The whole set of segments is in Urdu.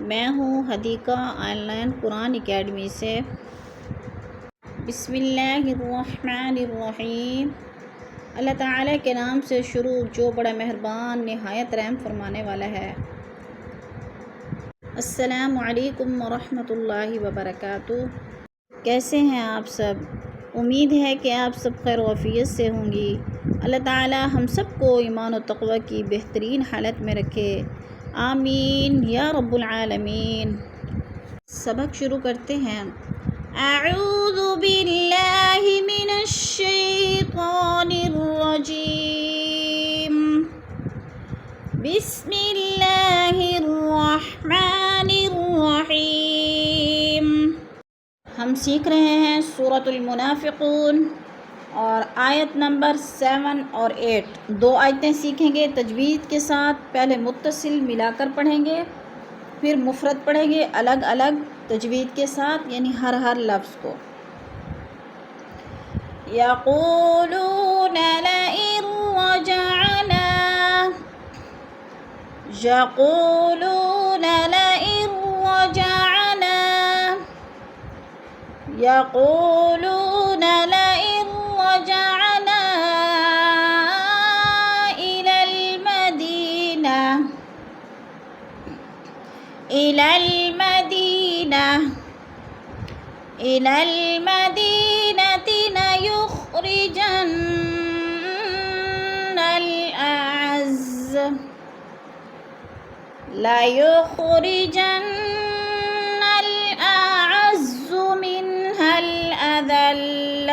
میں ہوں Hadiqa on line Quran academy سے۔ بسم اللہ الرحمن الرحیم۔ اللہ تعالیٰ کے نام سے شروع جو بڑا مہربان نہایت رحم فرمانے والا ہے۔ السلام علیکم ورحمۃ اللہ وبرکاتہ۔ کیسے ہیں آپ سب؟ امید ہے کہ آپ سب خیر و عافیت سے ہوں گی۔ اللہ تعالیٰ ہم سب کو ایمان و تقوی کی بہترین حالت میں رکھے، آمین یا رب العالمین۔ سبق شروع کرتے ہیں۔ اعوذ باللہ من الشیطان الرجیم، بسم اللہ الرحمن الرحیم۔ ہم سیکھ رہے ہیں سورۃ المنافقون اور آیت نمبر 7 اور 8۔ 2 آیتیں سیکھیں گے تجوید کے ساتھ۔ پہلے متصل ملا کر پڑھیں گے، پھر مفرد پڑھیں گے الگ الگ تجوید کے ساتھ، یعنی ہر لفظ کو۔ یقولون لئن رجعنا، یقولون لئن رجعنا، یقولون لئن رجعنا إلى المدينة ليخرجن الأعز منها الأذل،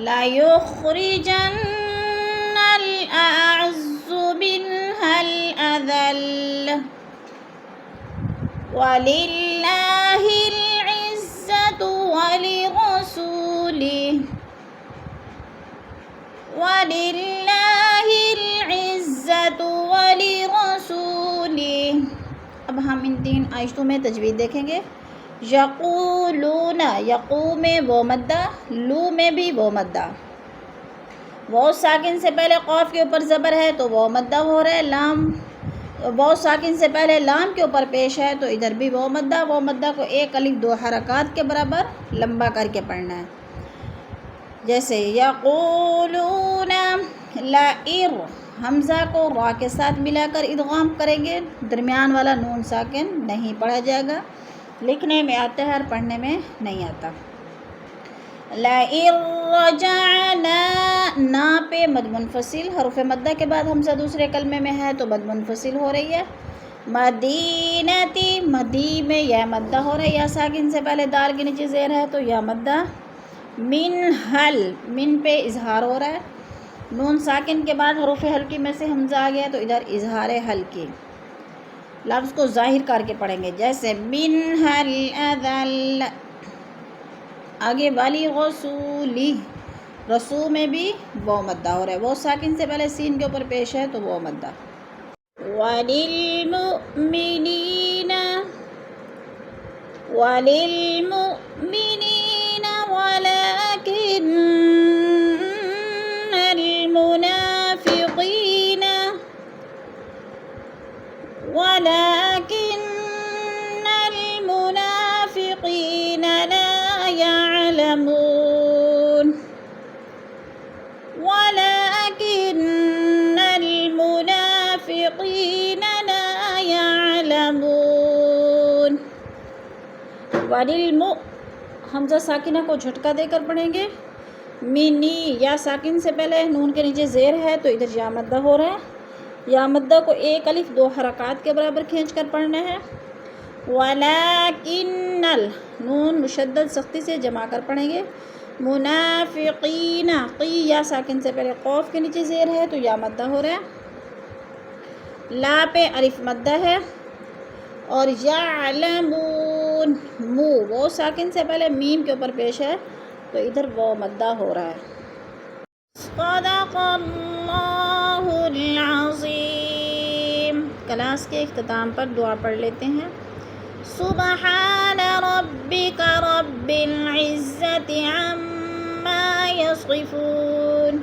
ليخرجن الأعز منها الأذل، ولله العزة ولرسوله، ولله العزة ولرسوله۔ اب ہم ان 3 آیتوں میں تجوید دیکھیں گے۔ یقولون، یقو میں وہ مدہ، لو میں بھی وہ مدہ۔ وہ ساکن سے پہلے قاف کے اوپر زبر ہے تو وہ مدہ ہو رہا ہے۔ لام، وہ ساکن سے پہلے لام کے اوپر پیش ہے تو ادھر بھی وہ مدہ کو 1 الف 2 حرکات کے برابر لمبا کر کے پڑھنا ہے۔ جیسے یقولون، لئر، حمزہ کو را کے ساتھ ملا کر ادغام کریں گے، درمیان والا نون ساکن نہیں پڑھا جائے گا، لکھنے میں آتا ہے اور پڑھنے میں نہیں آتا۔ لئن رجعنا، نا پہ مد منفصل، حروف مدہ کے بعد حمزہ دوسرے کلمے میں ہے تو مد منفصل ہو رہی ہے۔ مدینتی، مدی میں یا مدہ ہو رہا ہے، یا ساکن سے پہلے دال کے نیچے زیر ہے تو یا مدہ۔ من حل، من پہ اظہار ہو رہا ہے، نون ساکن کے بعد حروف حلقی میں سے حمزہ آ گیا تو ادھر اظہار حلقی، لفظ کو ظاہر کر کے پڑھیں گے۔ جیسے من حل اذل، آگے والی رسولی، رسو میں بھی وہ مدہ ہو رہا ہے، وہ ساکن سے پہلے سین کے اوپر پیش ہے تو وہ مدہ۔ وللمؤمنین، وللمؤمنین ولكن المنافقین، ولكن المنافقین لا يعلمون، ولكن المنافقین لا يعلمون۔ حمزہ ساکنہ کو جھٹکا دے کر پڑھیں گے۔ منی، یا ساکن سے پہلے نون کے نیچے زیر ہے تو ادھر یا مدہ ہو رہا ہے، یا مدہ کو 1 الف 2 حرکات کے برابر کھینچ کر پڑھنا ہے۔ ولیکن، نون مشدد سختی سے جما کر پڑھیں گے۔ منافقین، قی، یا ساکن سے پہلے قوف کے نیچے زیر ہے تو یا مدہ ہو رہا ہے، لا پہ الف مدہ ہے، اور یعلمون، مو، وہ ساکن سے پہلے میم کے اوپر پیش ہے تو ادھر وہ مدہ ہو رہا ہے۔ صدق اللہ العظیم۔ کلاس کے اختتام پر دعا پڑھ لیتے ہیں۔ سبحان ربک رب العزة عما يصفون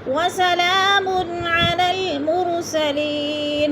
وسلام على المرسلين